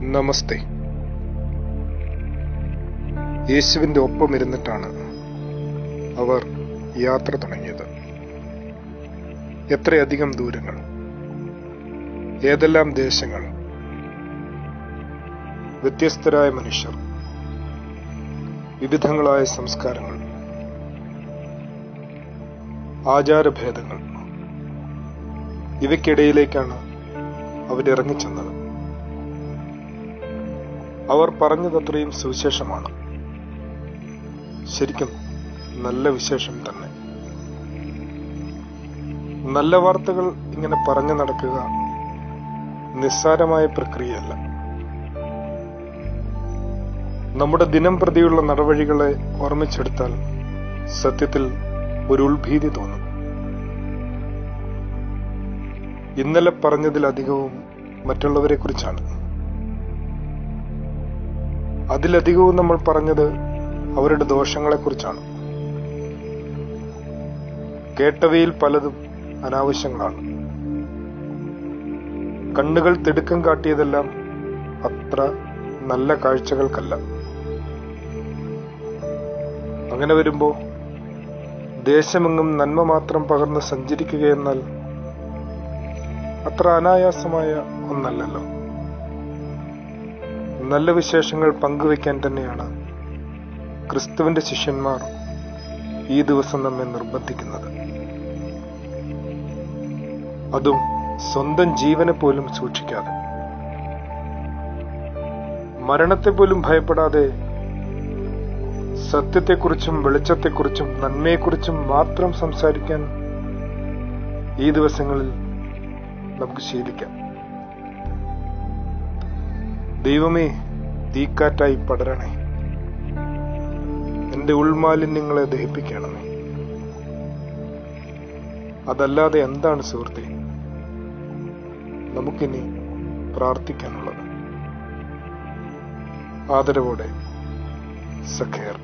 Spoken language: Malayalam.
നമസ്തേ. യേശുവിൻ്റെ ഒപ്പം ഇരുന്നിട്ടാണ് അവർ യാത്ര തുടങ്ങിയത്. എത്രയധികം ദൂരങ്ങൾ, ഏതെല്ലാം ദേശങ്ങൾ, വ്യത്യസ്തരായ മനുഷ്യർ, വിവിധങ്ങളായ സംസ്കാരങ്ങൾ, ആചാരഭേദങ്ങൾ, ഇവയ്ക്കിടയിലേക്കാണ് അവരിറങ്ങിച്ചെന്നത്. അവർ പറഞ്ഞതത്രയും സുവിശേഷമാണ്. ശരിക്കും നല്ല വിശേഷം തന്നെ. നല്ല വാർത്തകൾ ഇങ്ങനെ പറഞ്ഞു നടക്കുക നിസ്സാരമായ പ്രക്രിയയല്ല. നമ്മുടെ ദിനം പ്രതിയുള്ള നടവഴികളെ ഓർമ്മിച്ചെടുത്താൽ സത്യത്തിൽ ഒരു ഉൾഭീതി തോന്നും. ഇന്നലെ പറഞ്ഞതിലധികവും മറ്റുള്ളവരെ കുറിച്ചാണ്. അതിലധികവും നമ്മൾ പറഞ്ഞത് അവരുടെ ദോഷങ്ങളെക്കുറിച്ചാണ്. കേട്ടവയിൽ പലതും അനാവശ്യങ്ങളാണ്. കണ്ണുകൾ തിടുക്കം കാട്ടിയതെല്ലാം അത്ര നല്ല കാഴ്ചകൾക്കല്ല. അങ്ങനെ വരുമ്പോ ദേശമെങ്ങും നന്മ മാത്രം പകർന്ന് സഞ്ചരിക്കുകയെന്നാൽ അത്ര അനായാസമായ ഒന്നല്ലല്ലോ. നല്ല വിശേഷങ്ങൾ പങ്കുവയ്ക്കാൻ തന്നെയാണ് ക്രിസ്തുവിന്റെ ശിഷ്യന്മാർ ഈ ദിവസം നമ്മെ നിർബന്ധിക്കുന്നത്. അതും സ്വന്തം ജീവനെ പോലും സൂക്ഷിക്കാതെ, മരണത്തെ പോലും ഭയപ്പെടാതെ, സത്യത്തെക്കുറിച്ചും വെളിച്ചത്തെക്കുറിച്ചും നന്മയെക്കുറിച്ചും മാത്രം സംസാരിക്കാൻ ഈ ദിവസങ്ങളിൽ നമുക്ക് ശീലിക്കാം. ദൈവമേ, തീക്കാറ്റായി പടരണേ, എന്റെ ഉൾമാലിന്യങ്ങളെ ദഹിപ്പിക്കണമേ. അതല്ലാതെ എന്താണ് സുഹൃത്തേ നമുക്കിനി പ്രാർത്ഥിക്കാനുള്ളത്? ആദരവോടെ, സഖേർ.